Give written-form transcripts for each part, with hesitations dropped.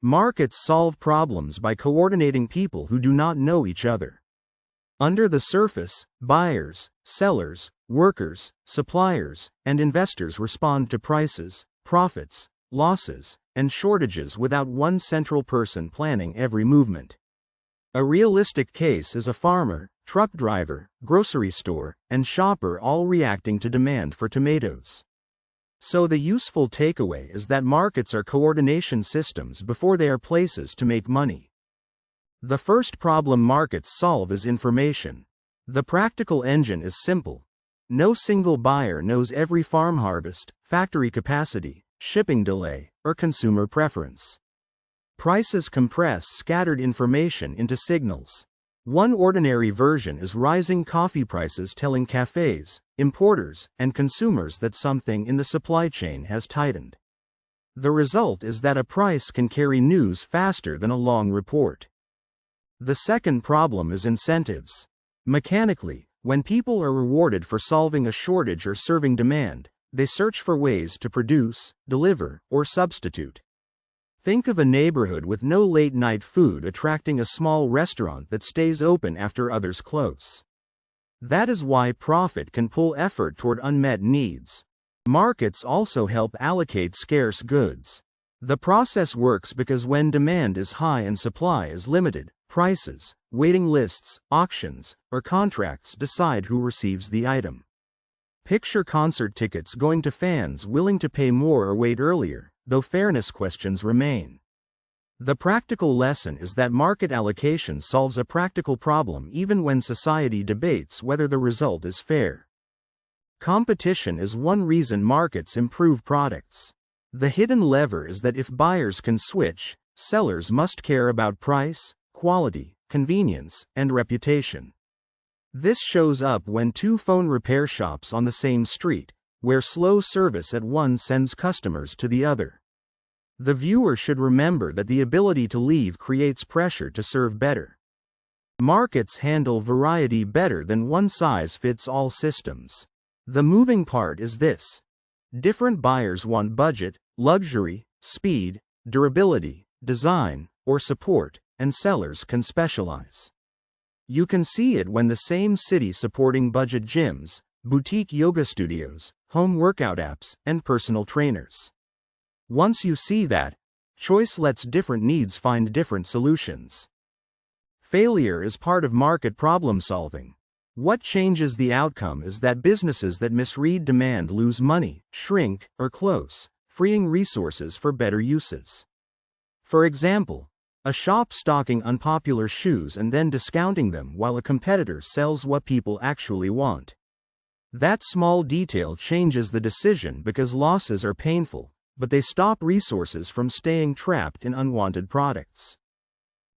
Markets solve problems by coordinating people who do not know each other. Under the surface, buyers, sellers, workers, suppliers, and investors respond to prices, profits, losses, and shortages without one central person planning every movement. A realistic case is a farmer, truck driver, grocery store, and shopper all reacting to demand for tomatoes. So the useful takeaway is that markets are coordination systems before they are places to make money. The first problem markets solve is information. The practical engine is simple. No single buyer knows every farm harvest, factory capacity, shipping delay, or consumer preference. Prices compress scattered information into signals. One ordinary version is rising coffee prices telling cafes, importers, and consumers that something in the supply chain has tightened. The result is that a price can carry news faster than a long report. The second problem is incentives. Mechanically, when people are rewarded for solving a shortage or serving demand, they search for ways to produce, deliver, or substitute. Think of a neighborhood with no late-night food attracting a small restaurant that stays open after others close. That is why profit can pull effort toward unmet needs. Markets also help allocate scarce goods. The process works because when demand is high and supply is limited, prices, waiting lists, auctions, or contracts decide who receives the item. Picture concert tickets going to fans willing to pay more or wait earlier, though fairness questions remain. The practical lesson is that market allocation solves a practical problem even when society debates whether the result is fair. Competition is one reason markets improve products. The hidden lever is that if buyers can switch, sellers must care about price, quality, convenience, and reputation. This shows up when two phone repair shops on the same street, where slow service at one sends customers to the other. The viewer should remember that the ability to leave creates pressure to serve better. Markets handle variety better than one-size-fits-all systems. The moving part is this. Different buyers want budget, luxury, speed, durability, design, or support, and sellers can specialize. You can see it when the same city supporting budget gyms, boutique yoga studios, home workout apps, and personal trainers. Once you see that, choice lets different needs find different solutions. Failure is part of market problem solving. What changes the outcome is that businesses that misread demand lose money, shrink, or close, freeing resources for better uses. For example, a shop stocking unpopular shoes and then discounting them while a competitor sells what people actually want. That small detail changes the decision because losses are painful, but they stop resources from staying trapped in unwanted products.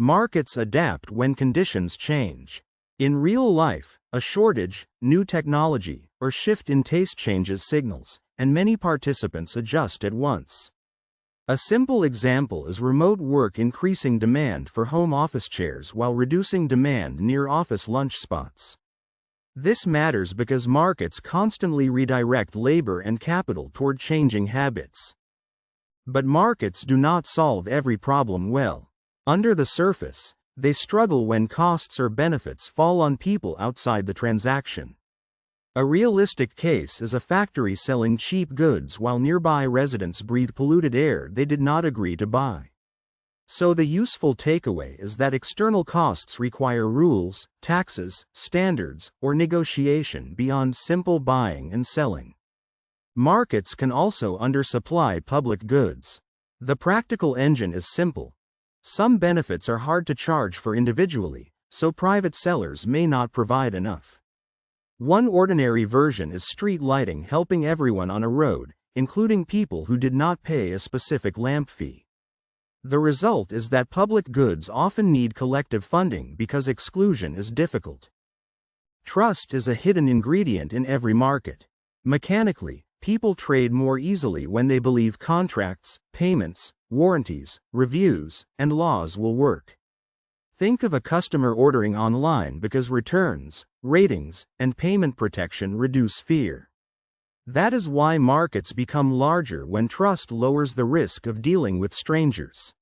Markets adapt when conditions change. In real life, a shortage, new technology, or shift in taste changes signals, and many participants adjust at once. A simple example is remote work increasing demand for home office chairs while reducing demand near office lunch spots. This matters because markets constantly redirect labor and capital toward changing habits. But markets do not solve every problem well. Under the surface, they struggle when costs or benefits fall on people outside the transaction. A realistic case is a factory selling cheap goods while nearby residents breathe polluted air they did not agree to buy. So the useful takeaway is that external costs require rules, taxes, standards, or negotiation beyond simple buying and selling. Markets can also undersupply public goods. The practical engine is simple. Some benefits are hard to charge for individually, so private sellers may not provide enough. One ordinary version is street lighting helping everyone on a road, including people who did not pay a specific lamp fee. The result is that public goods often need collective funding because exclusion is difficult. Trust is a hidden ingredient in every market. Mechanically, people trade more easily when they believe contracts, payments, warranties, reviews, and laws will work. Think of a customer ordering online because returns, ratings, and payment protection reduce fear. That is why markets become larger when trust lowers the risk of dealing with strangers.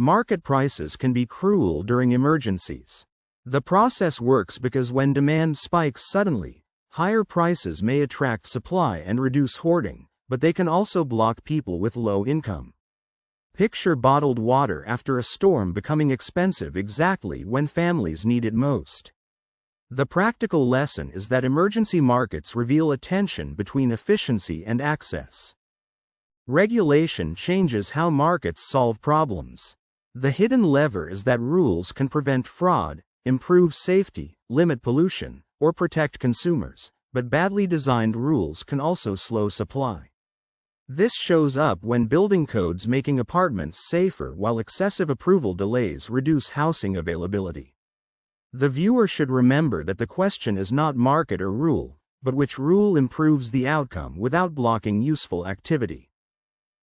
Market prices can be cruel during emergencies. The process works because when demand spikes suddenly, higher prices may attract supply and reduce hoarding, but they can also block people with low income. Picture bottled water after a storm becoming expensive exactly when families need it most. The practical lesson is that emergency markets reveal a tension between efficiency and access. Regulation changes how markets solve problems. The hidden lever is that rules can prevent fraud, improve safety, limit pollution, or protect consumers, but badly designed rules can also slow supply. This shows up when building codes making apartments safer while excessive approval delays reduce housing availability. The viewer should remember that the question is not market or rule, but which rule improves the outcome without blocking useful activity.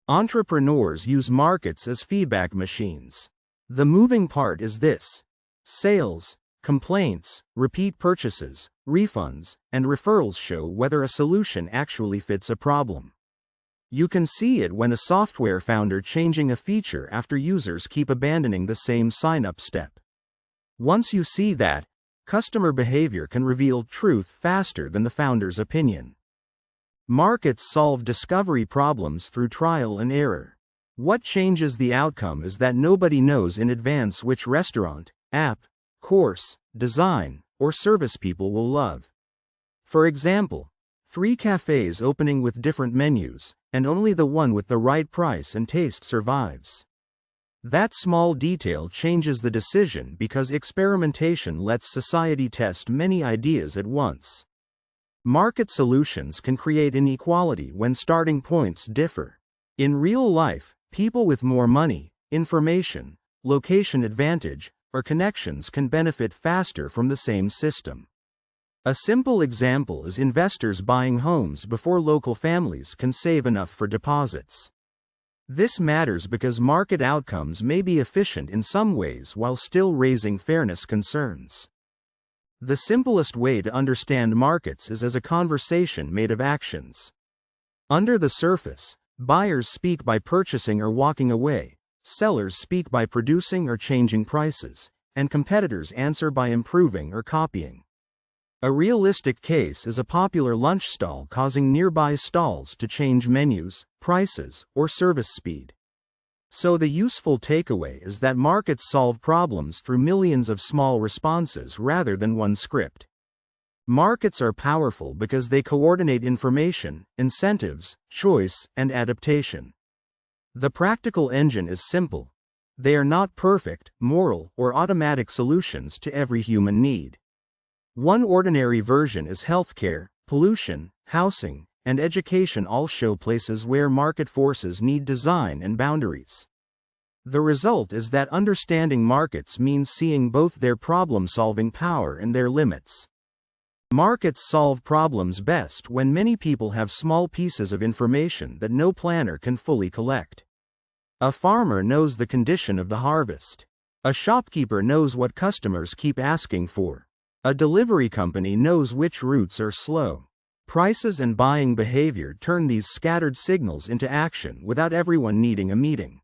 Entrepreneurs use markets as feedback machines. The moving part is this: sales, complaints, repeat purchases, refunds, and referrals show whether a solution actually fits a problem. You can see it when a software founder changing a feature after users keep abandoning the same sign-up step. Once you see that, customer behavior can reveal truth faster than the founder's opinion. Markets solve discovery problems through trial and error. What changes the outcome is that nobody knows in advance which restaurant, app, course, design, or service people will love. For example, 3 cafes opening with different menus, and only the one with the right price and taste survives. That small detail changes the decision because experimentation lets society test many ideas at once. Market solutions can create inequality when starting points differ. In real life, people with more money, information, location advantage, or connections can benefit faster from the same system. A simple example is investors buying homes before local families can save enough for deposits. This matters because market outcomes may be efficient in some ways while still raising fairness concerns. The simplest way to understand markets is as a conversation made of actions. Under the surface, buyers speak by purchasing or walking away, sellers speak by producing or changing prices, and competitors answer by improving or copying. A realistic case is a popular lunch stall causing nearby stalls to change menus, prices, or service speed. So the useful takeaway is that markets solve problems through millions of small responses rather than one script. Markets are powerful because they coordinate information, incentives, choice, and adaptation. The practical engine is simple. They are not perfect, moral, or automatic solutions to every human need. One ordinary version is healthcare, pollution, housing, and education all show places where market forces need design and boundaries. The result is that understanding markets means seeing both their problem-solving power and their limits. Markets solve problems best when many people have small pieces of information that no planner can fully collect. A farmer knows the condition of the harvest. A shopkeeper knows what customers keep asking for. A delivery company knows which routes are slow. Prices and buying behavior turn these scattered signals into action without everyone needing a meeting.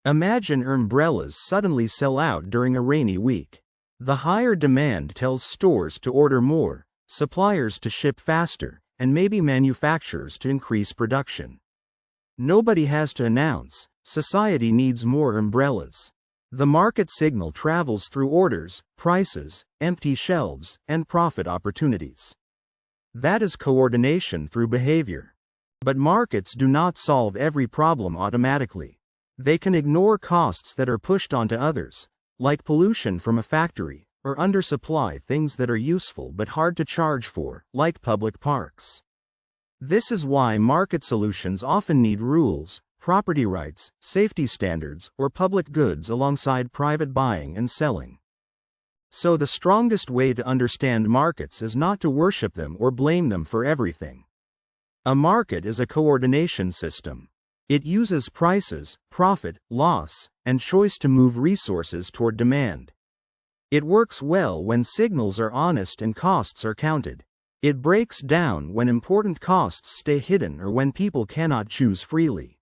Imagine umbrellas suddenly sell out during a rainy week. The higher demand tells stores to order more, suppliers to ship faster, and maybe manufacturers to increase production. Nobody has to announce, society needs more umbrellas. The market signal travels through orders, prices, empty shelves, and profit opportunities. That is coordination through behavior. But markets do not solve every problem automatically. They can ignore costs that are pushed onto others, like pollution from a factory, or undersupply things that are useful but hard to charge for, like public parks. This is why market solutions often need rules, property rights, safety standards, or public goods alongside private buying and selling. So the strongest way to understand markets is not to worship them or blame them for everything. A market is a coordination system. It uses prices, profit, loss, and choice to move resources toward demand. It works well when signals are honest and costs are counted. It breaks down when important costs stay hidden or when people cannot choose freely.